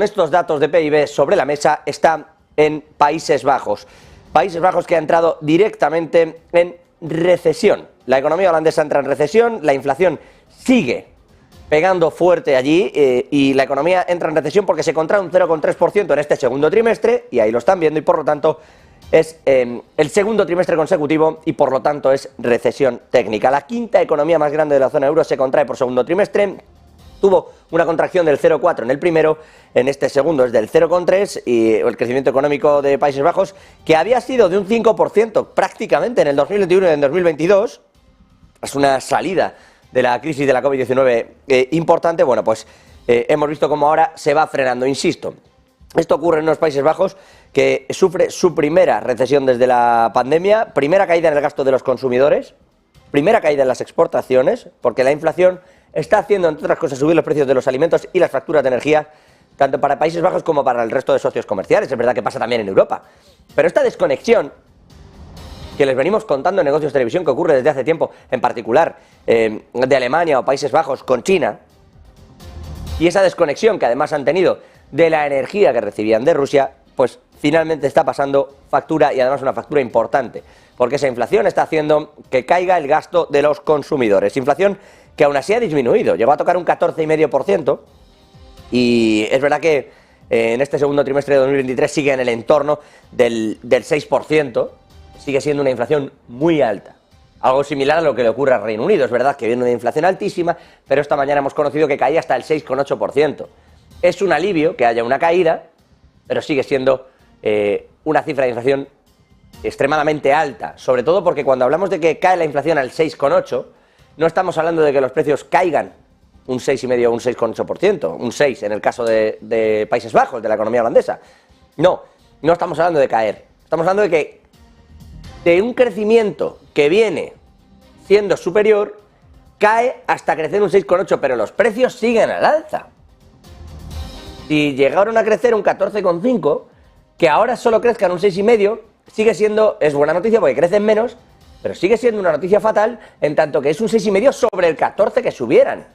Estos datos de PIB sobre la mesa están en Países Bajos. Países Bajos que ha entrado directamente en recesión. La economía holandesa entra en recesión, la inflación sigue pegando fuerte allí y la economía entra en recesión porque se contrae un 0,3% en este segundo trimestre, y ahí lo están viendo, y por lo tanto es el segundo trimestre consecutivo y por lo tanto es recesión técnica. La quinta economía más grande de la zona euro se contrae por segundo trimestre. Tuvo una contracción del 0,4 en el primero, en este segundo es del 0,3, y el crecimiento económico de Países Bajos, que había sido de un 5% prácticamente en el 2021 y en el 2022, es una salida de la crisis de la COVID-19 importante. Bueno, pues hemos visto cómo ahora se va frenando, insisto. Esto ocurre en los Países Bajos, que sufre su primera recesión desde la pandemia, primera caída en el gasto de los consumidores, primera caída en las exportaciones, porque la inflación está haciendo, entre otras cosas, subir los precios de los alimentos y las facturas de energía, tanto para Países Bajos como para el resto de socios comerciales. Es verdad que pasa también en Europa. Pero esta desconexión que les venimos contando en Negocios Televisión, que ocurre desde hace tiempo, en particular de Alemania o Países Bajos con China, y esa desconexión que además han tenido de la energía que recibían de Rusia, pues finalmente está pasando factura, y además una factura importante, porque esa inflación está haciendo que caiga el gasto de los consumidores. Inflación que aún así ha disminuido, llegó a tocar un 14,5%, y es verdad que en este segundo trimestre de 2023 sigue en el entorno del 6%, sigue siendo una inflación muy alta. Algo similar a lo que le ocurre al Reino Unido. Es verdad que viene una inflación altísima, pero esta mañana hemos conocido que caía hasta el 6,8%. Es un alivio que haya una caída, pero sigue siendo una cifra de inflación extremadamente alta, sobre todo porque cuando hablamos de que cae la inflación al 6,8%, no estamos hablando de que los precios caigan un 6,5 o un 6,8%, un 6 en el caso de Países Bajos, de la economía holandesa. No, no estamos hablando de caer, estamos hablando de que de un crecimiento que viene siendo superior, cae hasta crecer un 6,8, pero los precios siguen al alza. Si llegaron a crecer un 14,5, que ahora solo crezcan un 6,5, sigue siendo, es buena noticia porque crecen menos, pero sigue siendo una noticia fatal en tanto que es un 6,5 sobre el 14 que subieran.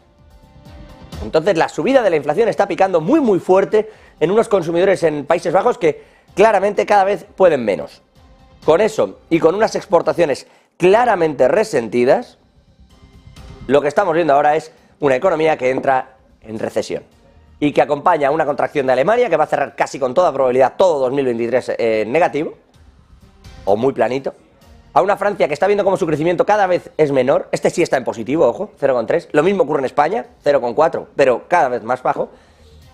Entonces la subida de la inflación está picando muy muy fuerte en unos consumidores en Países Bajos que claramente cada vez pueden menos. Con eso y con unas exportaciones claramente resentidas, lo que estamos viendo ahora es una economía que entra en recesión y que acompaña a una contracción de Alemania que va a cerrar casi con toda probabilidad todo 2023 negativo o muy planito, a una Francia que está viendo cómo su crecimiento cada vez es menor. Este sí está en positivo, ojo, 0,3. Lo mismo ocurre en España, 0,4, pero cada vez más bajo.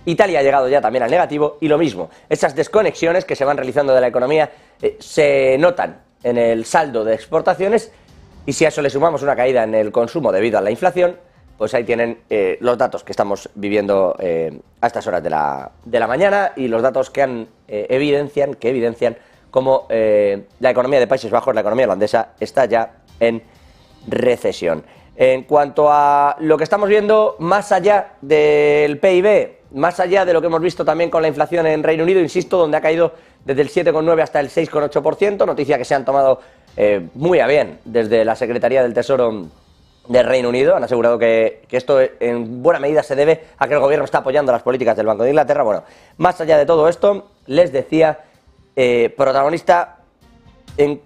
Italia ha llegado ya también al negativo, y lo mismo. Esas desconexiones que se van realizando de la economía se notan en el saldo de exportaciones, y si a eso le sumamos una caída en el consumo debido a la inflación, pues ahí tienen los datos que estamos viviendo a estas horas de la mañana, y los datos que evidencian cómo la economía de Países Bajos, la economía holandesa, está ya en recesión. En cuanto a lo que estamos viendo más allá del PIB, más allá de lo que hemos visto también con la inflación en Reino Unido, insisto, donde ha caído desde el 7,9 hasta el 6,8%, noticia que se han tomado muy a bien desde la Secretaría del Tesoro del Reino Unido. Han asegurado que esto en buena medida se debe a que el gobierno está apoyando las políticas del Banco de Inglaterra. Bueno, más allá de todo esto, les decía, protagonista en